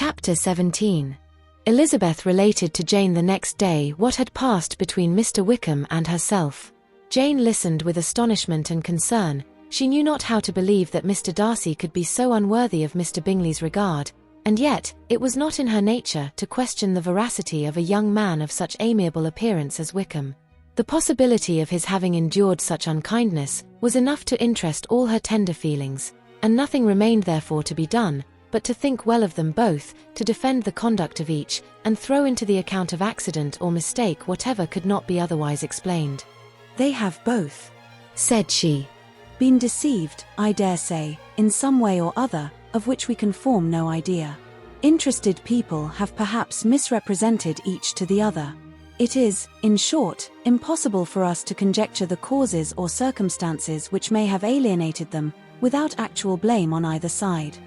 Chapter 17. Elizabeth related to Jane the next day what had passed between Mr. Wickham and herself. Jane listened with astonishment and concern. She knew not how to believe that Mr. Darcy could be so unworthy of Mr. Bingley's regard, and yet, it was not in her nature to question the veracity of a young man of such amiable appearance as Wickham. The possibility of his having endured such unkindness was enough to interest all her tender feelings, and nothing remained therefore to be done, but to think well of them both, to defend the conduct of each, and throw into the account of accident or mistake whatever could not be otherwise explained. "They have both," said she, "been deceived, I dare say, in some way or other, of which we can form no idea. Interested people have perhaps misrepresented each to the other. It is, in short, impossible for us to conjecture the causes or circumstances which may have alienated them, without actual blame on either side."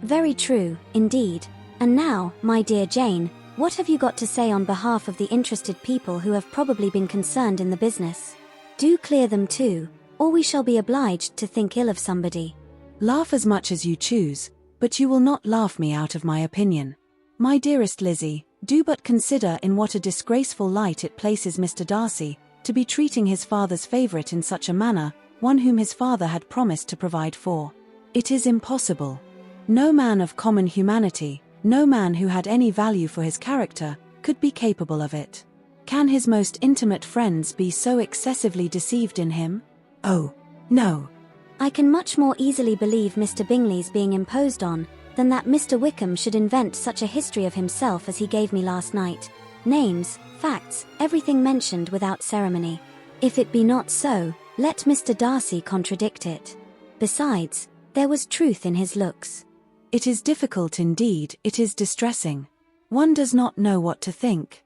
Very true, indeed. And now, my dear Jane, what have you got to say on behalf of the interested people who have probably been concerned in the business? Do clear them too, or we shall be obliged to think ill of somebody. "Laugh as much as you choose, but you will not laugh me out of my opinion. My dearest Lizzie, do but consider in what a disgraceful light it places Mr. Darcy, to be treating his father's favourite in such a manner, one whom his father had promised to provide for. It is impossible. No man of common humanity, no man who had any value for his character, could be capable of it. Can his most intimate friends be so excessively deceived in him? Oh, no. I can much more easily believe Mr. Bingley's being imposed on, than that Mr. Wickham should invent such a history of himself as he gave me last night. Names, facts, everything mentioned without ceremony. If it be not so, let Mr. Darcy contradict it. Besides, there was truth in his looks. It is difficult indeed, it is distressing. One does not know what to think."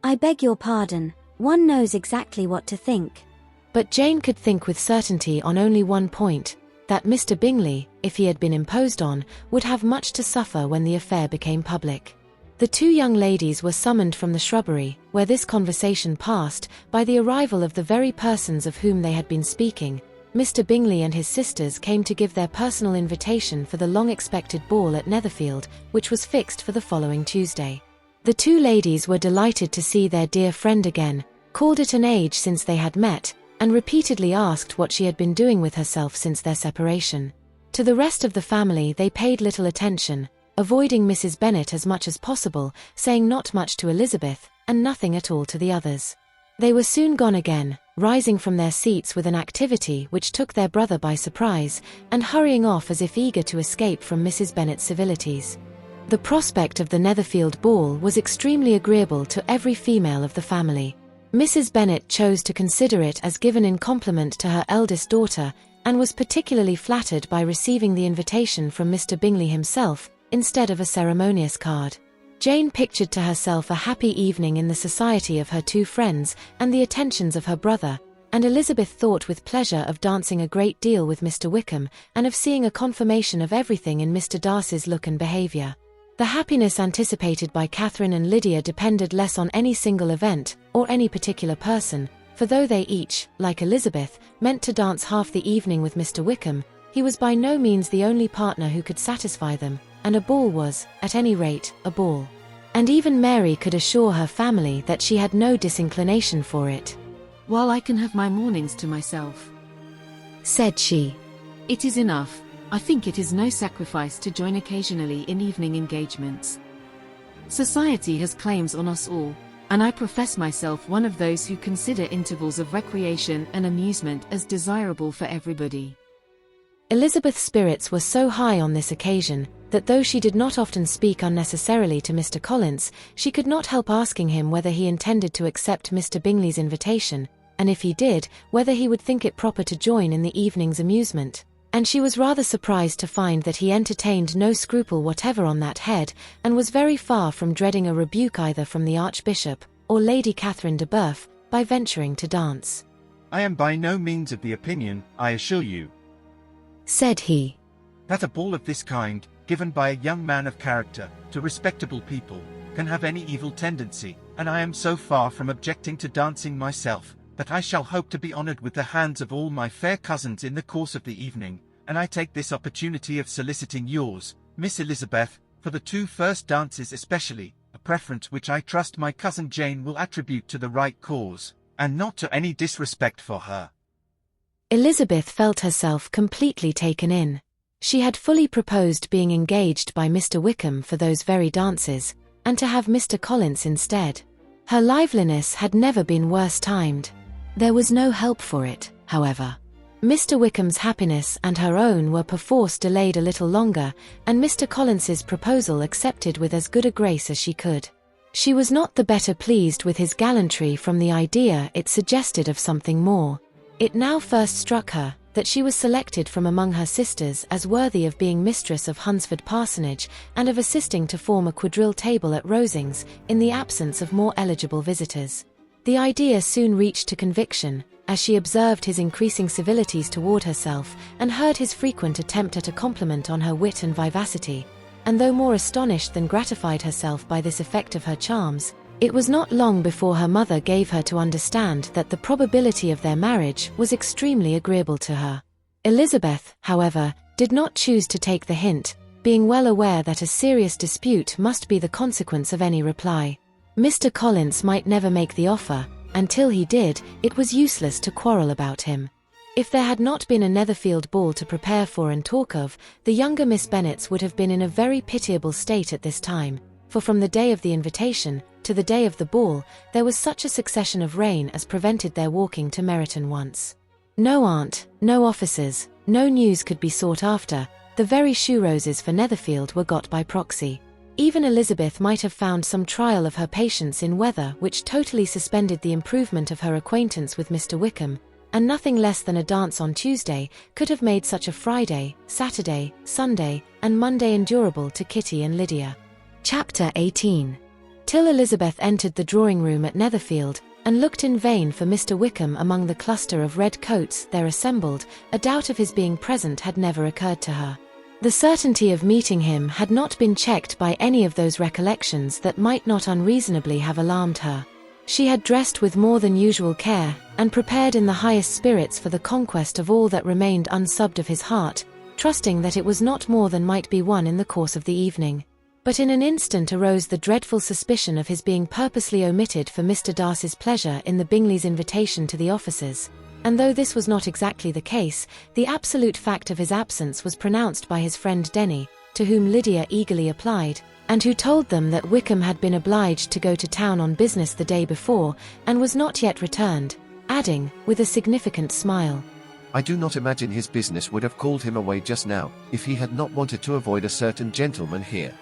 "I beg your pardon, one knows exactly what to think." But Jane could think with certainty on only one point, that Mr. Bingley, if he had been imposed on, would have much to suffer when the affair became public. The two young ladies were summoned from the shrubbery, where this conversation passed, by the arrival of the very persons of whom they had been speaking. Mr. Bingley and his sisters came to give their personal invitation for the long-expected ball at Netherfield, which was fixed for the following Tuesday. The two ladies were delighted to see their dear friend again, called it an age since they had met, and repeatedly asked what she had been doing with herself since their separation. To the rest of the family they paid little attention, avoiding Mrs. Bennet as much as possible, saying not much to Elizabeth, and nothing at all to the others. They were soon gone again, rising from their seats with an activity which took their brother by surprise, and hurrying off as if eager to escape from Mrs. Bennet's civilities. The prospect of the Netherfield ball was extremely agreeable to every female of the family. Mrs. Bennet chose to consider it as given in compliment to her eldest daughter, and was particularly flattered by receiving the invitation from Mr. Bingley himself, instead of a ceremonious card. Jane pictured to herself a happy evening in the society of her two friends, and the attentions of her brother, and Elizabeth thought with pleasure of dancing a great deal with Mr. Wickham, and of seeing a confirmation of everything in Mr. Darcy's look and behaviour. The happiness anticipated by Catherine and Lydia depended less on any single event, or any particular person, for though they each, like Elizabeth, meant to dance half the evening with Mr. Wickham, he was by no means the only partner who could satisfy them, and a ball was, at any rate, a ball. And even Mary could assure her family that she had no disinclination for it. "While I can have my mornings to myself," said she, "it is enough. I think it is no sacrifice to join occasionally in evening engagements. Society has claims on us all, and I profess myself one of those who consider intervals of recreation and amusement as desirable for everybody." Elizabeth's spirits were so high on this occasion, that though she did not often speak unnecessarily to Mr. Collins, she could not help asking him whether he intended to accept Mr. Bingley's invitation, and if he did, whether he would think it proper to join in the evening's amusement. And she was rather surprised to find that he entertained no scruple whatever on that head, and was very far from dreading a rebuke either from the Archbishop, or Lady Catherine de Bourgh, by venturing to dance. "I am by no means of the opinion, I assure you," said he, "that a ball of this kind, given by a young man of character, to respectable people, can have any evil tendency, and I am so far from objecting to dancing myself, that I shall hope to be honoured with the hands of all my fair cousins in the course of the evening, and I take this opportunity of soliciting yours, Miss Elizabeth, for the 2 first dances especially, a preference which I trust my cousin Jane will attribute to the right cause, and not to any disrespect for her." Elizabeth felt herself completely taken in. She had fully proposed being engaged by Mr. Wickham for those very dances, and to have Mr. Collins instead. Her liveliness had never been worse timed. There was no help for it, however. Mr. Wickham's happiness and her own were perforce delayed a little longer, and Mr. Collins's proposal accepted with as good a grace as she could. She was not the better pleased with his gallantry from the idea it suggested of something more. It now first struck her that she was selected from among her sisters as worthy of being mistress of Hunsford Parsonage and of assisting to form a quadrille table at Rosings, in the absence of more eligible visitors. The idea soon reached to conviction, as she observed his increasing civilities toward herself and heard his frequent attempt at a compliment on her wit and vivacity, and though more astonished than gratified herself by this effect of her charms, it was not long before her mother gave her to understand that the probability of their marriage was extremely agreeable to her. Elizabeth, however, did not choose to take the hint, being well aware that a serious dispute must be the consequence of any reply. Mr. Collins might never make the offer, and till he did, it was useless to quarrel about him. If there had not been a Netherfield ball to prepare for and talk of, the younger Miss Bennets would have been in a very pitiable state at this time, for from the day of the invitation to the day of the ball, there was such a succession of rain as prevented their walking to Meryton once. No aunt, no officers, no news could be sought after, the very shoe roses for Netherfield were got by proxy. Even Elizabeth might have found some trial of her patience in weather which totally suspended the improvement of her acquaintance with Mr. Wickham, and nothing less than a dance on Tuesday could have made such a Friday, Saturday, Sunday, and Monday endurable to Kitty and Lydia. Chapter 18. Till Elizabeth entered the drawing-room at Netherfield, and looked in vain for Mr. Wickham among the cluster of red coats there assembled, a doubt of his being present had never occurred to her. The certainty of meeting him had not been checked by any of those recollections that might not unreasonably have alarmed her. She had dressed with more than usual care, and prepared in the highest spirits for the conquest of all that remained unsubbed of his heart, trusting that it was not more than might be won in the course of the evening. But in an instant arose the dreadful suspicion of his being purposely omitted for Mr. Darcy's pleasure in the Bingleys' invitation to the officers, and though this was not exactly the case, the absolute fact of his absence was pronounced by his friend Denny, to whom Lydia eagerly applied, and who told them that Wickham had been obliged to go to town on business the day before, and was not yet returned, adding, with a significant smile, "I do not imagine his business would have called him away just now, if he had not wanted to avoid a certain gentleman here."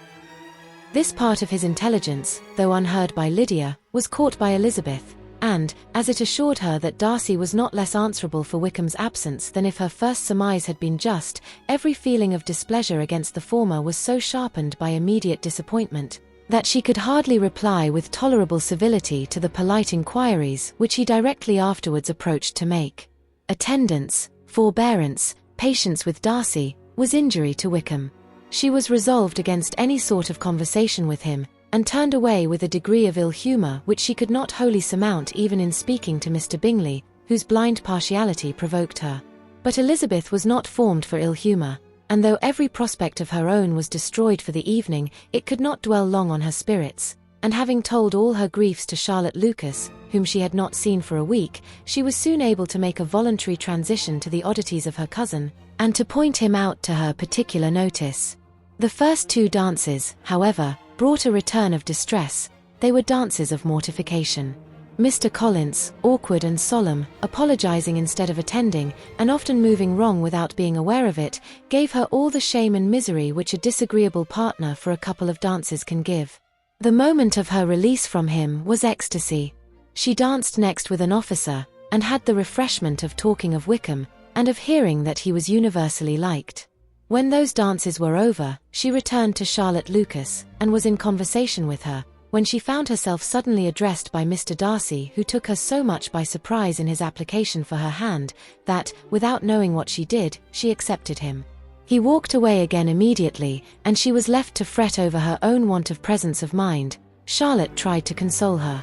This part of his intelligence, though unheard by Lydia, was caught by Elizabeth, and, as it assured her that Darcy was not less answerable for Wickham's absence than if her first surmise had been just, every feeling of displeasure against the former was so sharpened by immediate disappointment, that she could hardly reply with tolerable civility to the polite inquiries which he directly afterwards approached to make. Attendance, forbearance, patience with Darcy, was injury to Wickham. She was resolved against any sort of conversation with him, and turned away with a degree of ill humour which she could not wholly surmount even in speaking to Mr. Bingley, whose blind partiality provoked her. But Elizabeth was not formed for ill humour, and though every prospect of her own was destroyed for the evening, it could not dwell long on her spirits, and having told all her griefs to Charlotte Lucas, whom she had not seen for a week, she was soon able to make a voluntary transition to the oddities of her cousin, and to point him out to her particular notice. The first 2 dances, however, brought a return of distress. They were dances of mortification. Mr. Collins, awkward and solemn, apologizing instead of attending, and often moving wrong without being aware of it, gave her all the shame and misery which a disagreeable partner for a couple of dances can give. The moment of her release from him was ecstasy. She danced next with an officer, and had the refreshment of talking of Wickham, and of hearing that he was universally liked. When those dances were over, she returned to Charlotte Lucas, and was in conversation with her, when she found herself suddenly addressed by Mr. Darcy, who took her so much by surprise in his application for her hand, that, without knowing what she did, she accepted him. He walked away again immediately, and she was left to fret over her own want of presence of mind. Charlotte tried to console her.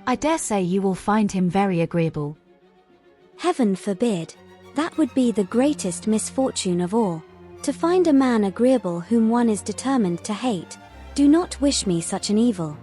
"I dare say you will find him very agreeable." Heaven forbid. That would be the greatest misfortune of all. To find a man agreeable whom one is determined to hate. Do not wish me such an evil.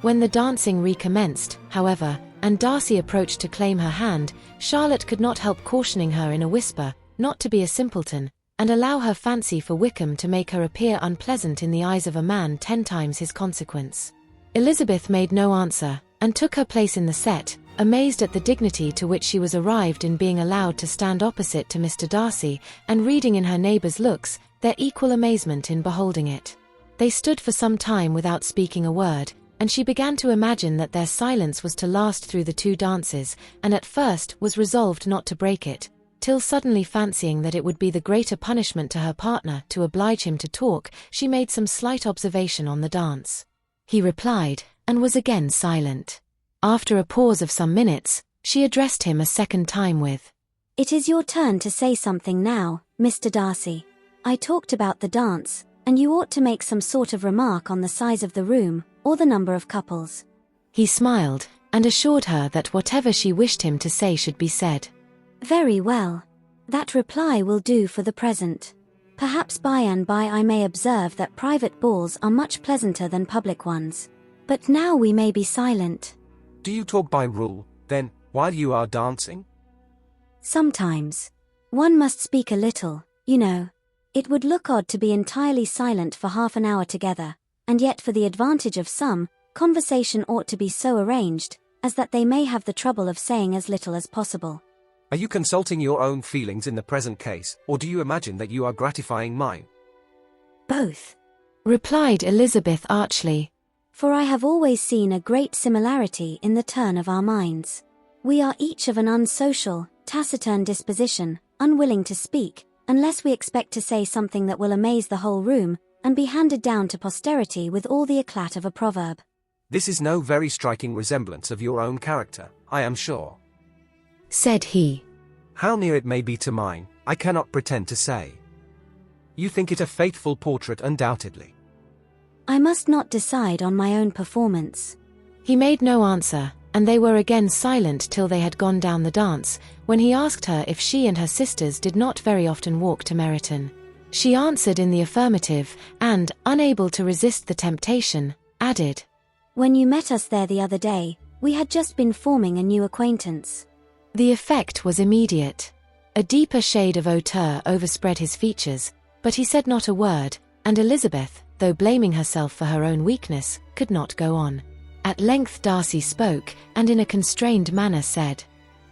When the dancing recommenced, however, and Darcy approached to claim her hand, Charlotte could not help cautioning her in a whisper, not to be a simpleton, and allow her fancy for Wickham to make her appear unpleasant in the eyes of a man 10 times his consequence. Elizabeth made no answer, and took her place in the set, amazed at the dignity to which she was arrived in being allowed to stand opposite to Mr. Darcy, and reading in her neighbours' looks their equal amazement in beholding it. They stood for some time without speaking a word, and she began to imagine that their silence was to last through the 2 dances, and at first was resolved not to break it, till suddenly fancying that it would be the greater punishment to her partner to oblige him to talk, she made some slight observation on the dance. He replied, and was again silent. After a pause of some minutes, she addressed him a second time with, It is your turn to say something now, Mr. Darcy. I talked about the dance, and you ought to make some sort of remark on the size of the room, or the number of couples. He smiled, and assured her that whatever she wished him to say should be said. Very well. That reply will do for the present. Perhaps by and by I may observe that private balls are much pleasanter than public ones. But now we may be silent. Do you talk by rule, then, while you are dancing? Sometimes. One must speak a little, you know. It would look odd to be entirely silent for half an hour together, and yet for the advantage of some, conversation ought to be so arranged, as that they may have the trouble of saying as little as possible. Are you consulting your own feelings in the present case, or do you imagine that you are gratifying mine? Both, replied Elizabeth archly. For I have always seen a great similarity in the turn of our minds. We are each of an unsocial, taciturn disposition, unwilling to speak, unless we expect to say something that will amaze the whole room, and be handed down to posterity with all the eclat of a proverb. This is no very striking resemblance of your own character, I am sure, said he. How near it may be to mine, I cannot pretend to say. You think it a faithful portrait undoubtedly. I must not decide on my own performance. He made no answer, and they were again silent till they had gone down the dance, when he asked her if she and her sisters did not very often walk to Meryton. She answered in the affirmative, and, unable to resist the temptation, added, When you met us there the other day, we had just been forming a new acquaintance. The effect was immediate. A deeper shade of hauteur overspread his features, but he said not a word, and Elizabeth, though blaming herself for her own weakness, could not go on. At length Darcy spoke, and in a constrained manner said,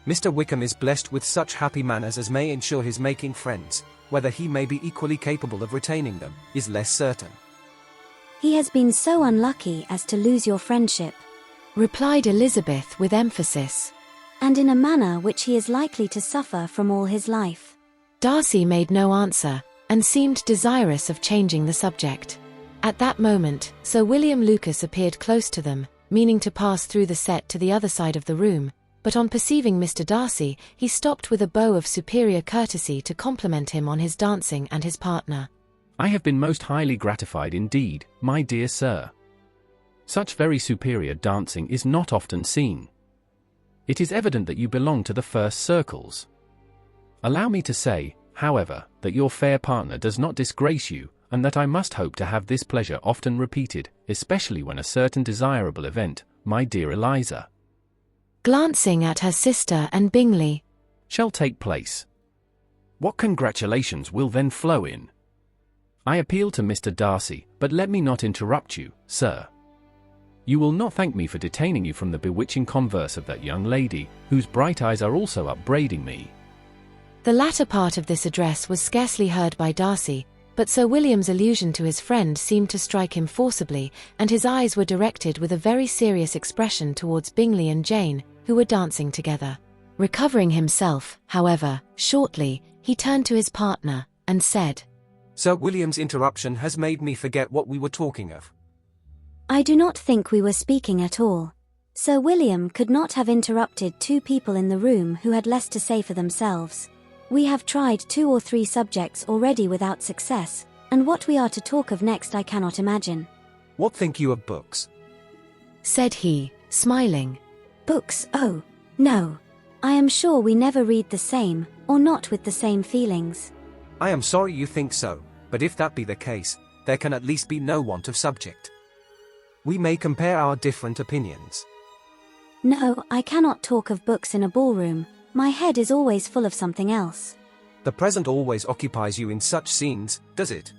Mr. Wickham is blessed with such happy manners as may ensure his making friends. Whether he may be equally capable of retaining them, is less certain. He has been so unlucky as to lose your friendship, replied Elizabeth with emphasis. And in a manner which he is likely to suffer from all his life. Darcy made no answer, and seemed desirous of changing the subject. At that moment, Sir William Lucas appeared close to them, meaning to pass through the set to the other side of the room, but on perceiving Mr. Darcy, he stopped with a bow of superior courtesy to compliment him on his dancing and his partner. I have been most highly gratified indeed, my dear sir. Such very superior dancing is not often seen. It is evident that you belong to the first circles. Allow me to say, however, that your fair partner does not disgrace you, and that I must hope to have this pleasure often repeated, especially when a certain desirable event, my dear Eliza, glancing at her sister and Bingley, shall take place. What congratulations will then flow in? I appeal to Mr. Darcy, but let me not interrupt you, sir. You will not thank me for detaining you from the bewitching converse of that young lady, whose bright eyes are also upbraiding me. The latter part of this address was scarcely heard by Darcy, but Sir William's allusion to his friend seemed to strike him forcibly, and his eyes were directed with a very serious expression towards Bingley and Jane, who were dancing together. Recovering himself, however, shortly, he turned to his partner, and said, Sir William's interruption has made me forget what we were talking of. I do not think we were speaking at all. Sir William could not have interrupted 2 people in the room who had less to say for themselves. We have tried 2 or 3 subjects already without success, and what we are to talk of next I cannot imagine. What think you of books? said he, smiling. Books, oh, no. I am sure we never read the same, or not with the same feelings. I am sorry you think so, But if that be the case, there can at least be no want of subject. We may compare our different opinions. No, I cannot talk of books in a ballroom. My head is always full of something else. The present always occupies you in such scenes, does it?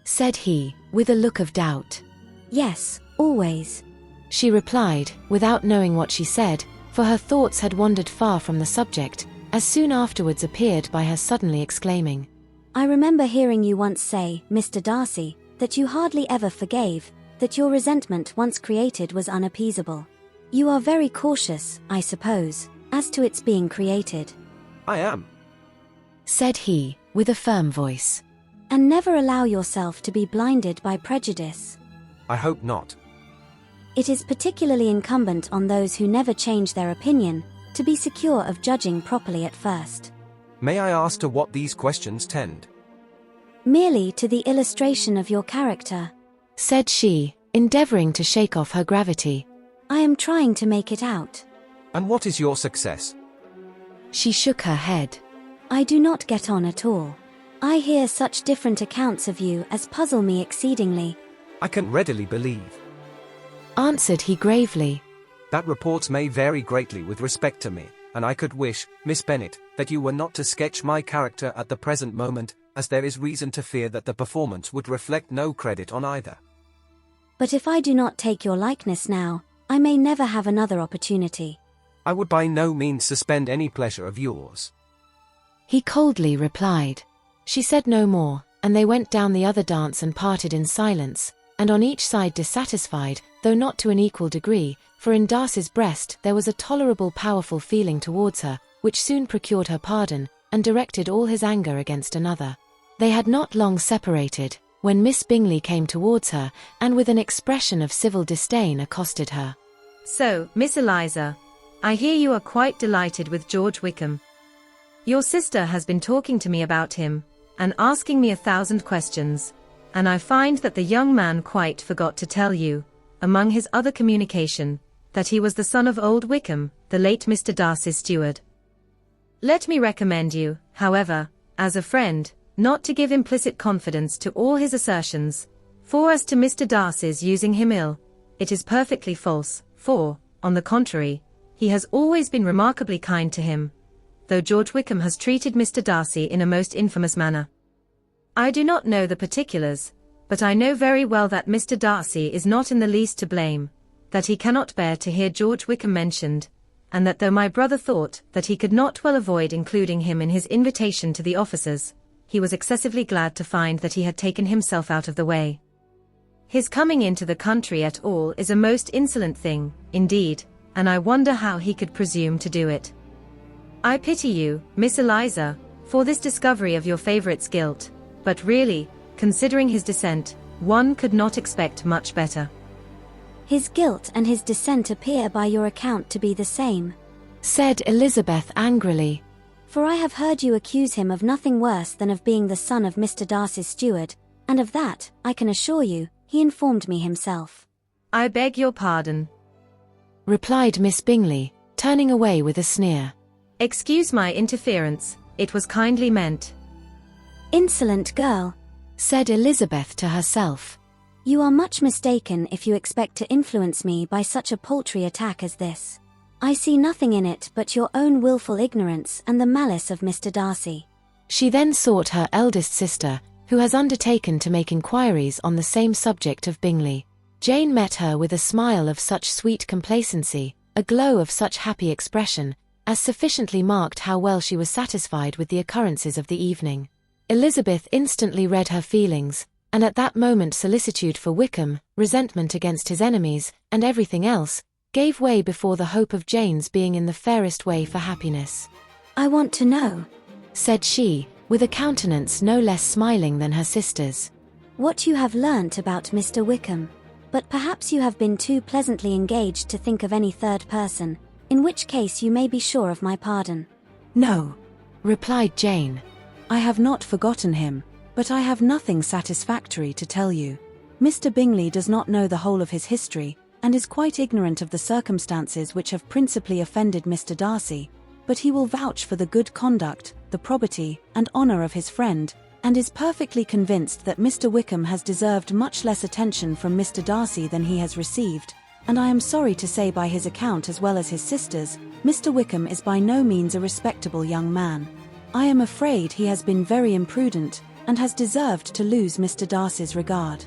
Said he, with a look of doubt. Yes, always. She replied, without knowing what she said, for her thoughts had wandered far from the subject, as soon afterwards appeared by her suddenly exclaiming. I remember hearing you once say, Mr. Darcy, that you hardly ever forgave, that your resentment once created was unappeasable. You are very cautious, I suppose, as to its being created. I am. Said he, with a firm voice. And never allow yourself to be blinded by prejudice. I hope not. It is particularly incumbent on those who never change their opinion, to be secure of judging properly at first. May I ask to what these questions tend? Merely to the illustration of your character. Said she, endeavoring to shake off her gravity. I am trying to make it out. And what is your success? She shook her head. I do not get on at all. I hear such different accounts of you as puzzle me exceedingly. I can readily believe. Answered he gravely. That reports may vary greatly with respect to me, and I could wish, Miss Bennet, that you were not to sketch my character at the present moment, as there is reason to fear that the performance would reflect no credit on either. But if I do not take your likeness now, I may never have another opportunity. I would by no means suspend any pleasure of yours. He coldly replied. She said no more, and they went down the other dance and parted in silence, and on each side dissatisfied, though not to an equal degree, for in Darcy's breast there was a tolerable powerful feeling towards her, which soon procured her pardon, and directed all his anger against another. They had not long separated, when Miss Bingley came towards her, and with an expression of civil disdain accosted her. So, Miss Eliza, I hear you are quite delighted with George Wickham. Your sister has been talking to me about him, and asking me 1,000 questions, and I find that the young man quite forgot to tell you, among his other communication, that he was the son of old Wickham, the late Mr. Darcy's steward. Let me recommend you, however, as a friend, not to give implicit confidence to all his assertions, for as to Mr. Darcy's using him ill, it is perfectly false, for, on the contrary, he has always been remarkably kind to him, though George Wickham has treated Mr. Darcy in a most infamous manner. I do not know the particulars, but I know very well that Mr. Darcy is not in the least to blame, that he cannot bear to hear George Wickham mentioned, and that though my brother thought that he could not well avoid including him in his invitation to the officers, he was excessively glad to find that he had taken himself out of the way. His coming into the country at all is a most insolent thing, indeed, and I wonder how he could presume to do it. I pity you, Miss Eliza, for this discovery of your favourite's guilt, but really, considering his descent, one could not expect much better. His guilt and his descent appear by your account to be the same, said Elizabeth angrily. For I have heard you accuse him of nothing worse than of being the son of Mr. Darcy's steward, and of that, I can assure you, he informed me himself. I beg your pardon, replied Miss Bingley, turning away with a sneer. Excuse my interference, it was kindly meant. Insolent girl, said Elizabeth to herself. You are much mistaken if you expect to influence me by such a paltry attack as this. I see nothing in it but your own wilful ignorance and the malice of Mr. Darcy. She then sought her eldest sister, who has undertaken to make inquiries on the same subject of Bingley. Jane met her with a smile of such sweet complacency, a glow of such happy expression, as sufficiently marked how well she was satisfied with the occurrences of the evening. Elizabeth instantly read her feelings, and at that moment solicitude for Wickham, resentment against his enemies, and everything else, gave way before the hope of Jane's being in the fairest way for happiness. I want to know, said she, with a countenance no less smiling than her sister's, what you have learnt about Mr. Wickham, but perhaps you have been too pleasantly engaged to think of any third person, in which case you may be sure of my pardon. No, replied Jane. I have not forgotten him, but I have nothing satisfactory to tell you. Mr. Bingley does not know the whole of his history, and is quite ignorant of the circumstances which have principally offended Mr. Darcy, but he will vouch for the good conduct, the probity, and honour of his friend, and is perfectly convinced that Mr. Wickham has deserved much less attention from Mr. Darcy than he has received, and I am sorry to say by his account as well as his sister's, Mr. Wickham is by no means a respectable young man. I am afraid he has been very imprudent, and has deserved to lose Mr. Darcy's regard.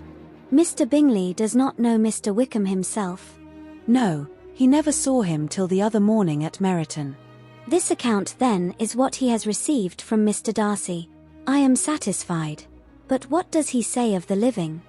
Mr. Bingley does not know Mr. Wickham himself. No, he never saw him till the other morning at Meryton. This account, then, is what he has received from Mr. Darcy. I am satisfied. But what does he say of the living?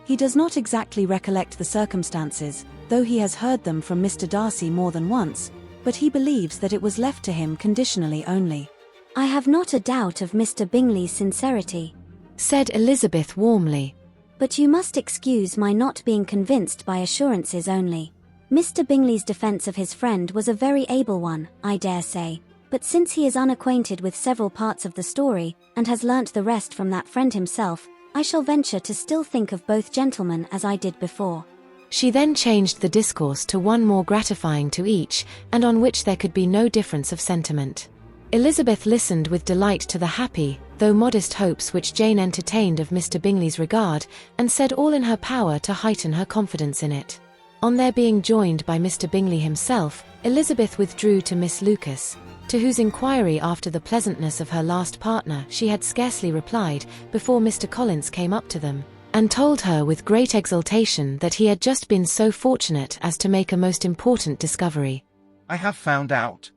He does not exactly recollect the circumstances, though he has heard them from Mr. Darcy more than once, but he believes that it was left to him conditionally only. I have not a doubt of Mr. Bingley's sincerity, said Elizabeth warmly. But you must excuse my not being convinced by assurances only. Mr. Bingley's defence of his friend was a very able one, I dare say, but since he is unacquainted with several parts of the story, and has learnt the rest from that friend himself, I shall venture to still think of both gentlemen as I did before. She then changed the discourse to one more gratifying to each, and on which there could be no difference of sentiment. Elizabeth listened with delight to the happy, though modest hopes which Jane entertained of Mr. Bingley's regard, and said all in her power to heighten her confidence in it. On their being joined by Mr. Bingley himself, Elizabeth withdrew to Miss Lucas, to whose inquiry after the pleasantness of her last partner she had scarcely replied, before Mr. Collins came up to them, and told her with great exultation that he had just been so fortunate as to make a most important discovery. I have found out,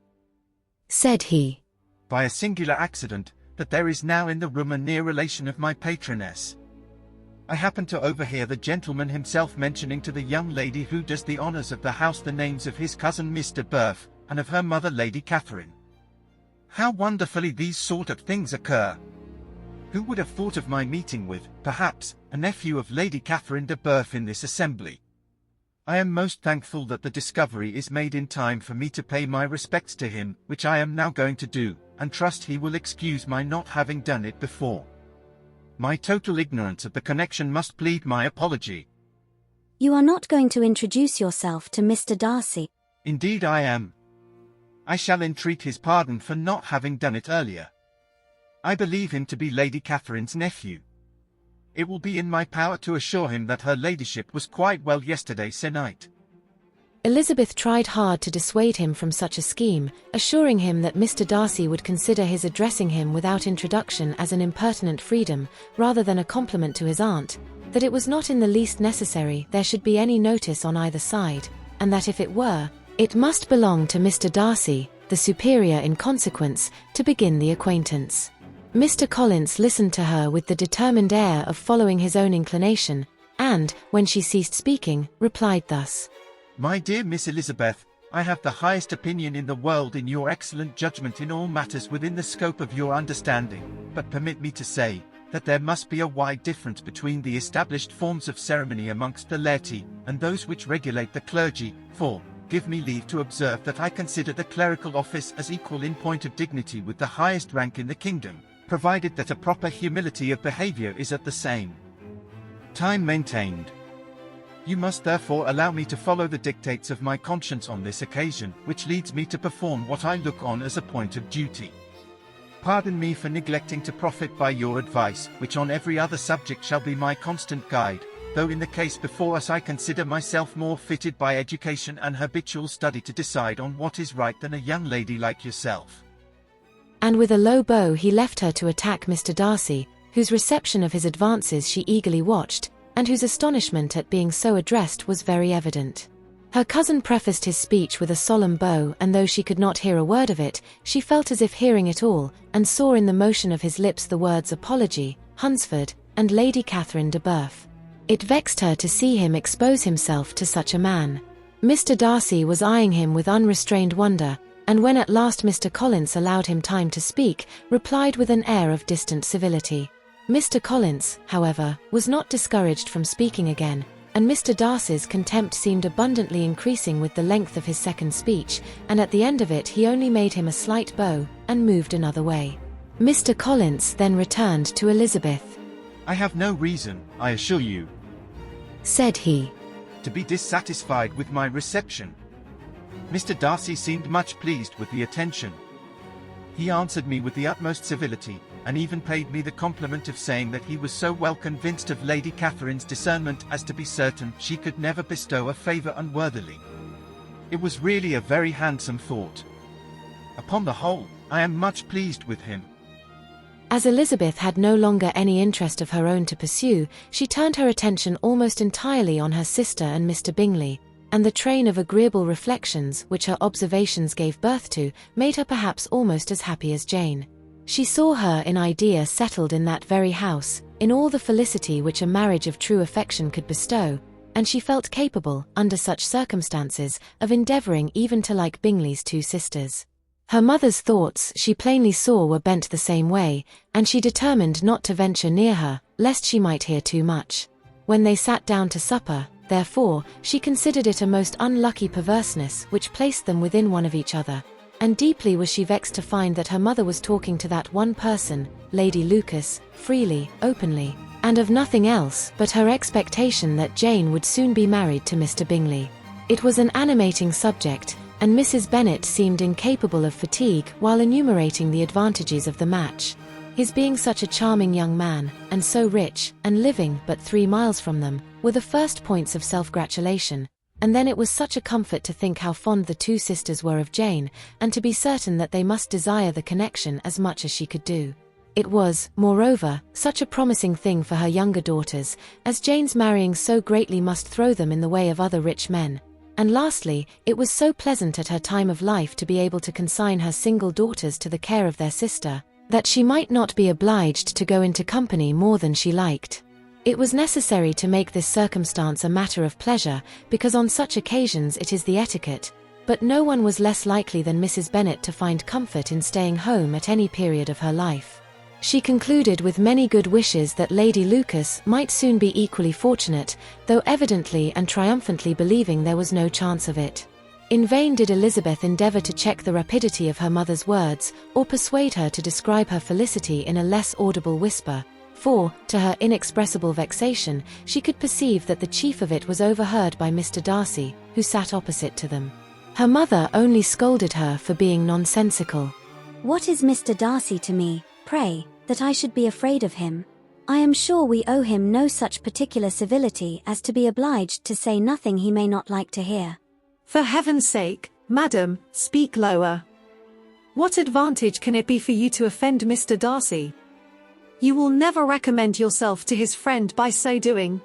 said he, by a singular accident, that there is now in the room a near relation of my patroness. I happened to overhear the gentleman himself mentioning to the young lady who does the honours of the house the names of his cousin Mr. Burf, and of her mother Lady Catherine. How wonderfully these sort of things occur! Who would have thought of my meeting with, perhaps, a nephew of Lady Catherine de Burf in this assembly? I am most thankful that the discovery is made in time for me to pay my respects to him, which I am now going to do, and trust he will excuse my not having done it before. My total ignorance of the connection must plead my apology. You are not going to introduce yourself to Mr. Darcy? Indeed I am. I shall entreat his pardon for not having done it earlier. I believe him to be Lady Catherine's nephew. It will be in my power to assure him that her ladyship was quite well yesterday se'night. Elizabeth tried hard to dissuade him from such a scheme, assuring him that Mr. Darcy would consider his addressing him without introduction as an impertinent freedom, rather than a compliment to his aunt, that it was not in the least necessary there should be any notice on either side, and that if it were, it must belong to Mr. Darcy, the superior in consequence, to begin the acquaintance. Mr. Collins listened to her with the determined air of following his own inclination, and, when she ceased speaking, replied thus. My dear Miss Elizabeth, I have the highest opinion in the world in your excellent judgment in all matters within the scope of your understanding, but permit me to say, that there must be a wide difference between the established forms of ceremony amongst the laity, and those which regulate the clergy, for, give me leave to observe that I consider the clerical office as equal in point of dignity with the highest rank in the kingdom, provided that a proper humility of behaviour is at the same time maintained. You must therefore allow me to follow the dictates of my conscience on this occasion, which leads me to perform what I look on as a point of duty. Pardon me for neglecting to profit by your advice, which on every other subject shall be my constant guide, though in the case before us I consider myself more fitted by education and habitual study to decide on what is right than a young lady like yourself. And with a low bow he left her to attack Mr. Darcy, whose reception of his advances she eagerly watched, and whose astonishment at being so addressed was very evident. Her cousin prefaced his speech with a solemn bow, and though she could not hear a word of it, she felt as if hearing it all, and saw in the motion of his lips the words apology, Hunsford, and Lady Catherine de Burf. It vexed her to see him expose himself to such a man. Mr. Darcy was eyeing him with unrestrained wonder, and when at last Mr. Collins allowed him time to speak, replied with an air of distant civility. Mr. Collins, however, was not discouraged from speaking again, and Mr. Darcy's contempt seemed abundantly increasing with the length of his second speech, and at the end of it he only made him a slight bow, and moved another way. Mr. Collins then returned to Elizabeth. I have no reason, I assure you, said he, to be dissatisfied with my reception. Mr. Darcy seemed much pleased with the attention. He answered me with the utmost civility, and even paid me the compliment of saying that he was so well convinced of Lady Catherine's discernment as to be certain she could never bestow a favour unworthily. It was really a very handsome thought. Upon the whole, I am much pleased with him. As Elizabeth had no longer any interest of her own to pursue, she turned her attention almost entirely on her sister and Mr. Bingley, and the train of agreeable reflections which her observations gave birth to made her perhaps almost as happy as Jane. She saw her in idea settled in that very house, in all the felicity which a marriage of true affection could bestow, and she felt capable, under such circumstances, of endeavouring even to like Bingley's two sisters. Her mother's thoughts she plainly saw were bent the same way, and she determined not to venture near her, lest she might hear too much. When they sat down to supper, therefore, she considered it a most unlucky perverseness which placed them within one of each other, and deeply was she vexed to find that her mother was talking to that one person, Lady Lucas, freely, openly, and of nothing else but her expectation that Jane would soon be married to Mr. Bingley. It was an animating subject, and Mrs. Bennet seemed incapable of fatigue while enumerating the advantages of the match. His being such a charming young man, and so rich, and living but 3 miles from them, were the first points of self-gratulation, and then it was such a comfort to think how fond the two sisters were of Jane, and to be certain that they must desire the connection as much as she could do. It was, moreover, such a promising thing for her younger daughters, as Jane's marrying so greatly must throw them in the way of other rich men. And lastly, it was so pleasant at her time of life to be able to consign her single daughters to the care of their sister, that she might not be obliged to go into company more than she liked. It was necessary to make this circumstance a matter of pleasure, because on such occasions it is the etiquette, but no one was less likely than Mrs. Bennet to find comfort in staying home at any period of her life. She concluded with many good wishes that Lady Lucas might soon be equally fortunate, though evidently and triumphantly believing there was no chance of it. In vain did Elizabeth endeavour to check the rapidity of her mother's words, or persuade her to describe her felicity in a less audible whisper, for, to her inexpressible vexation, she could perceive that the chief of it was overheard by Mr. Darcy, who sat opposite to them. Her mother only scolded her for being nonsensical. "What is Mr. Darcy to me, pray, that I should be afraid of him? I am sure we owe him no such particular civility as to be obliged to say nothing he may not like to hear." "For heaven's sake, madam, speak lower. What advantage can it be for you to offend Mr. Darcy? You will never recommend yourself to his friend by so doing."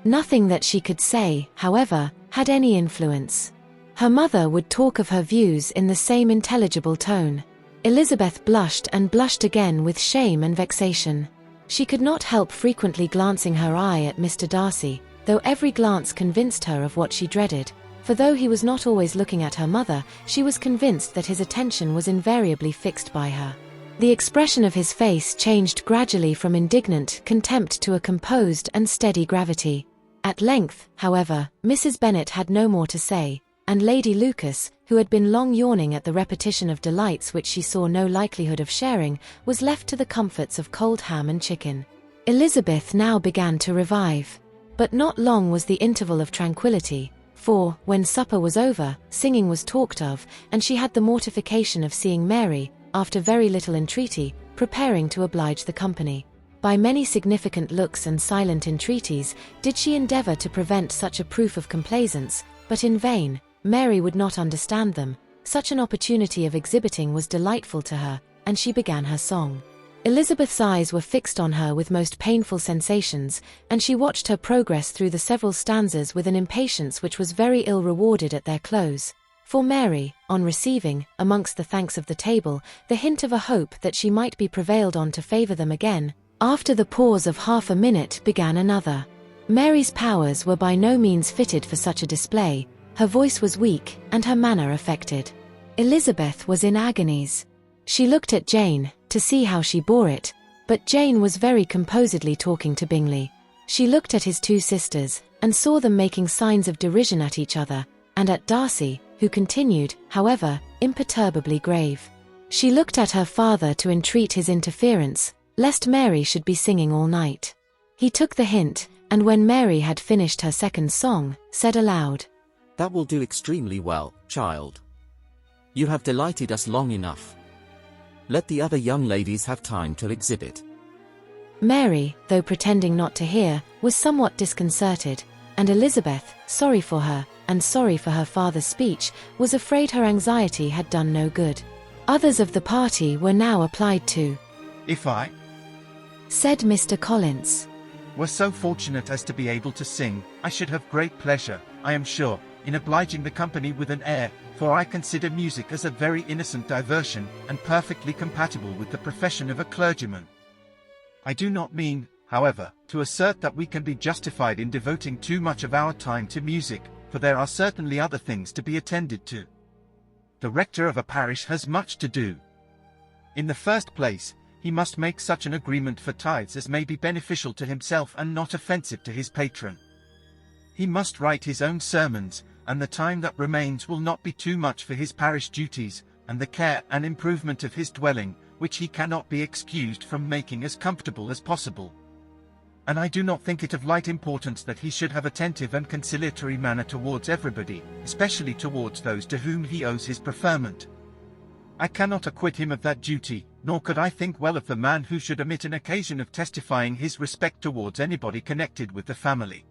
Nothing that she could say, however, had any influence. Her mother would talk of her views in the same intelligible tone. Elizabeth blushed and blushed again with shame and vexation. She could not help frequently glancing her eye at Mr. Darcy, though every glance convinced her of what she dreaded, for though he was not always looking at her mother, she was convinced that his attention was invariably fixed by her. The expression of his face changed gradually from indignant contempt to a composed and steady gravity. At length, however, Mrs. Bennet had no more to say, and Lady Lucas, who had been long yawning at the repetition of delights which she saw no likelihood of sharing, was left to the comforts of cold ham and chicken. Elizabeth now began to revive. But not long was the interval of tranquillity, for, when supper was over, singing was talked of, and she had the mortification of seeing Mary, after very little entreaty, preparing to oblige the company. By many significant looks and silent entreaties did she endeavour to prevent such a proof of complaisance, but in vain. Mary would not understand them. Such an opportunity of exhibiting was delightful to her, and she began her song. Elizabeth's eyes were fixed on her with most painful sensations, and she watched her progress through the several stanzas with an impatience which was very ill rewarded at their close. For Mary, on receiving, amongst the thanks of the table, the hint of a hope that she might be prevailed on to favour them again, after the pause of half a minute began another. Mary's powers were by no means fitted for such a display. Her voice was weak, and her manner affected. Elizabeth was in agonies. She looked at Jane, to see how she bore it, but Jane was very composedly talking to Bingley. She looked at his two sisters, and saw them making signs of derision at each other, and at Darcy, who continued, however, imperturbably grave. She looked at her father to entreat his interference, lest Mary should be singing all night. He took the hint, and when Mary had finished her second song, said aloud, "That will do extremely well, child. You have delighted us long enough. Let the other young ladies have time to exhibit. Mary, though pretending not to hear, was somewhat disconcerted, and Elizabeth, sorry for her, and sorry for her father's speech, was afraid her anxiety had done no good. Others of the party were now applied to. If I said Mr. Collins, were so fortunate as to be able to sing, I should have great pleasure, I am sure, in obliging the company with an air, for I consider music as a very innocent diversion, and perfectly compatible with the profession of a clergyman. I do not mean, however, to assert that we can be justified in devoting too much of our time to music, for there are certainly other things to be attended to. The rector of a parish has much to do. In the first place, he must make such an agreement for tithes as may be beneficial to himself and not offensive to his patron. He must write his own sermons, and the time that remains will not be too much for his parish duties, and the care and improvement of his dwelling, which he cannot be excused from making as comfortable as possible. And I do not think it of light importance that he should have attentive and conciliatory manner towards everybody, especially towards those to whom he owes his preferment. I cannot acquit him of that duty, nor could I think well of the man who should omit an occasion of testifying his respect towards anybody connected with the family.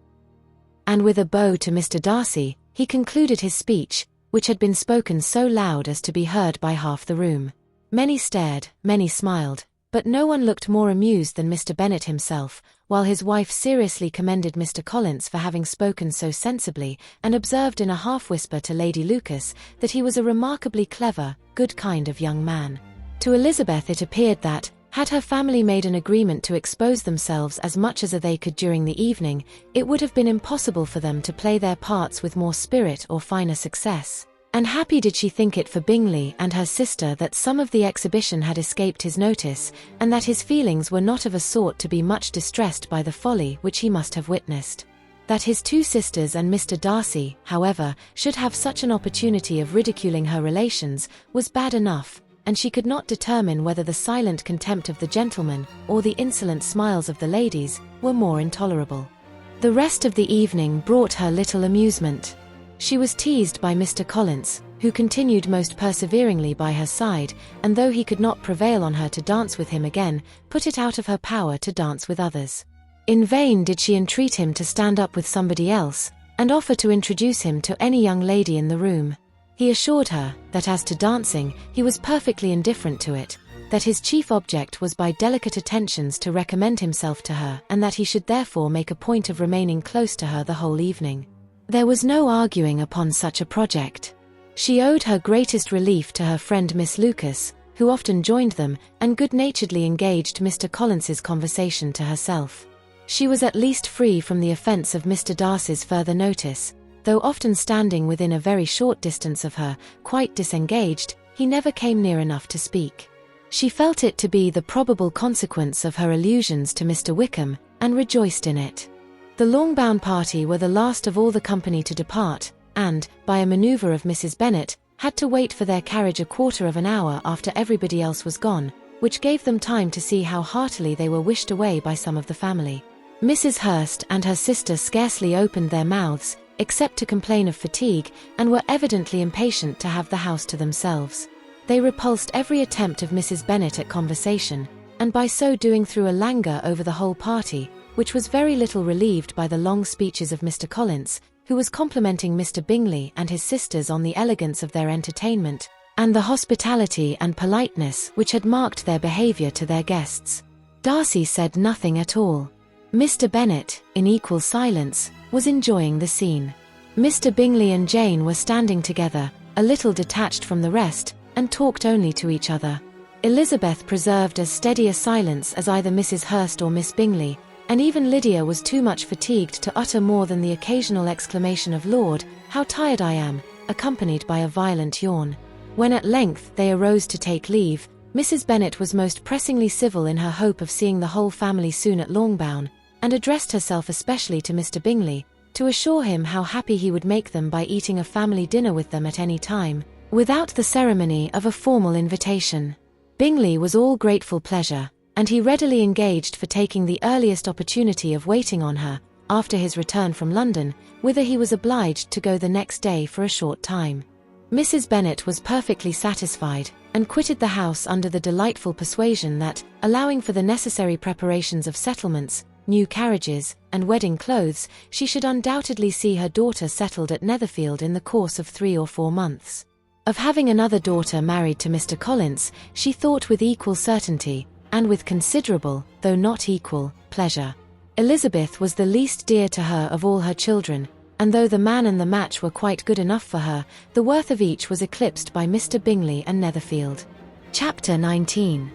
And with a bow to Mr. Darcy, he concluded his speech, which had been spoken so loud as to be heard by half the room. Many stared, many smiled, but no one looked more amused than Mr. Bennet himself, while his wife seriously commended Mr. Collins for having spoken so sensibly, and observed in a half-whisper to Lady Lucas that he was a remarkably clever, good kind of young man. To Elizabeth it appeared that, had her family made an agreement to expose themselves as much as they could during the evening, it would have been impossible for them to play their parts with more spirit or finer success. And happy did she think it for Bingley and her sister that some of the exhibition had escaped his notice, and that his feelings were not of a sort to be much distressed by the folly which he must have witnessed. That his two sisters and Mr. Darcy, however, should have such an opportunity of ridiculing her relations, was bad enough, and she could not determine whether the silent contempt of the gentlemen, or the insolent smiles of the ladies, were more intolerable. The rest of the evening brought her little amusement. She was teased by Mr. Collins, who continued most perseveringly by her side, and though he could not prevail on her to dance with him again, put it out of her power to dance with others. In vain did she entreat him to stand up with somebody else, and offer to introduce him to any young lady in the room. He assured her that as to dancing, he was perfectly indifferent to it, that his chief object was by delicate attentions to recommend himself to her, and that he should therefore make a point of remaining close to her the whole evening. There was no arguing upon such a project. She owed her greatest relief to her friend Miss Lucas, who often joined them, and good-naturedly engaged Mr. Collins's conversation to herself. She was at least free from the offence of Mr. Darcy's further notice. Though often standing within a very short distance of her, quite disengaged, he never came near enough to speak. She felt it to be the probable consequence of her allusions to Mr. Wickham, and rejoiced in it. The Longbourn party were the last of all the company to depart, and, by a manoeuvre of Mrs. Bennet, had to wait for their carriage a quarter of an hour after everybody else was gone, which gave them time to see how heartily they were wished away by some of the family. Mrs. Hurst and her sister scarcely opened their mouths, except to complain of fatigue, and were evidently impatient to have the house to themselves. They repulsed every attempt of Mrs. Bennet at conversation, and by so doing threw a languor over the whole party, which was very little relieved by the long speeches of Mr. Collins, who was complimenting Mr. Bingley and his sisters on the elegance of their entertainment, and the hospitality and politeness which had marked their behaviour to their guests. Darcy said nothing at all. Mr. Bennet, in equal silence, was enjoying the scene. Mr. Bingley and Jane were standing together, a little detached from the rest, and talked only to each other. Elizabeth preserved as steady a silence as either Mrs. Hurst or Miss Bingley, and even Lydia was too much fatigued to utter more than the occasional exclamation of "Lord, how tired I am," accompanied by a violent yawn. When at length they arose to take leave, Mrs. Bennet was most pressingly civil in her hope of seeing the whole family soon at Longbourn, and addressed herself especially to Mr. Bingley, to assure him how happy he would make them by eating a family dinner with them at any time, without the ceremony of a formal invitation. Bingley was all grateful pleasure, and he readily engaged for taking the earliest opportunity of waiting on her, after his return from London, whither he was obliged to go the next day for a short time. Mrs. Bennet was perfectly satisfied, and quitted the house under the delightful persuasion that, allowing for the necessary preparations of settlements, new carriages, and wedding clothes, she should undoubtedly see her daughter settled at Netherfield in the course of 3 or 4 months. Of having another daughter married to Mr. Collins, she thought with equal certainty, and with considerable, though not equal, pleasure. Elizabeth was the least dear to her of all her children, and though the man and the match were quite good enough for her, the worth of each was eclipsed by Mr. Bingley and Netherfield. Chapter 19.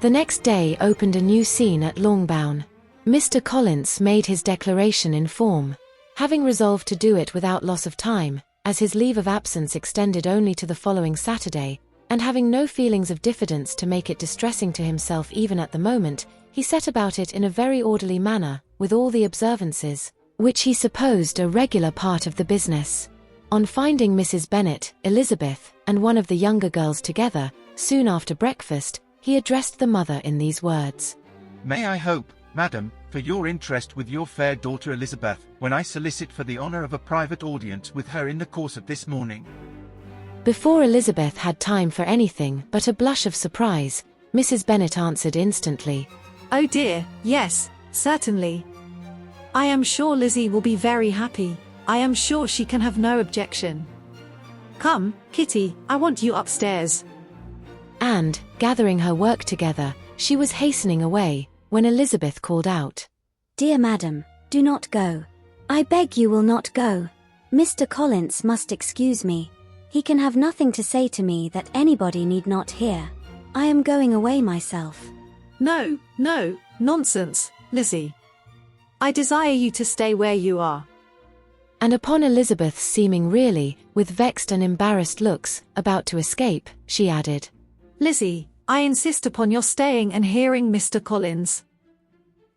The next day opened a new scene at Longbourn. Mr. Collins made his declaration in form, having resolved to do it without loss of time, as his leave of absence extended only to the following Saturday, and having no feelings of diffidence to make it distressing to himself even at the moment, he set about it in a very orderly manner, with all the observances, which he supposed a regular part of the business. On finding Mrs. Bennet, Elizabeth, and one of the younger girls together, soon after breakfast, he addressed the mother in these words. May I hope, Madam, for your interest with your fair daughter Elizabeth, when I solicit for the honour of a private audience with her in the course of this morning. Before Elizabeth had time for anything but a blush of surprise, Mrs. Bennet answered instantly. Oh dear, yes, certainly. I am sure Lizzie will be very happy. I am sure she can have no objection. Come, Kitty, I want you upstairs. And, gathering her work together, she was hastening away, when Elizabeth called out. Dear madam, do not go. I beg you will not go. Mr. Collins must excuse me. He can have nothing to say to me that anybody need not hear. I am going away myself. No, no, nonsense, Lizzie. I desire you to stay where you are. And upon Elizabeth's seeming really, with vexed and embarrassed looks, about to escape, she added, Lizzie, I insist upon your staying and hearing Mr. Collins.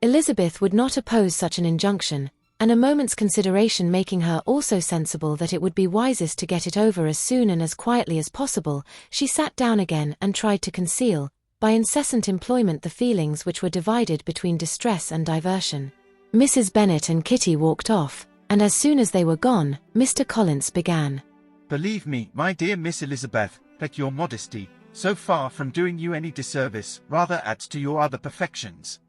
Elizabeth would not oppose such an injunction, and a moment's consideration making her also sensible that it would be wisest to get it over as soon and as quietly as possible, she sat down again and tried to conceal, by incessant employment, the feelings which were divided between distress and diversion. Mrs. Bennet and Kitty walked off, and as soon as they were gone, Mr. Collins began. Believe me, my dear Miss Elizabeth, that your modesty, so far from doing you any disservice, rather adds to your other perfections.